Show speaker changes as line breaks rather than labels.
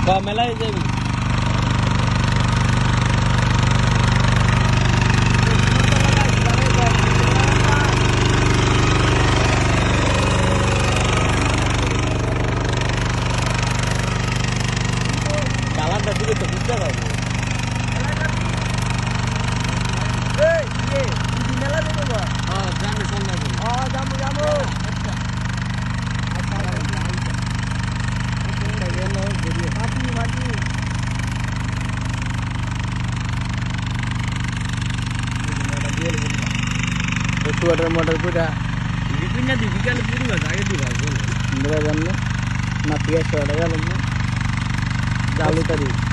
মেলায় যাবি কালারটা দিকে তো বুঝতে পারবো মেলা দেবো যাবো সন্ধ্যা যাবো যাবো मोटर मोटर पूरा बिपिन दी बिकल पूरी बात आगे दी बात बोल मेरा जानना ना पिया छोड़ गया लम्बा जालू तरी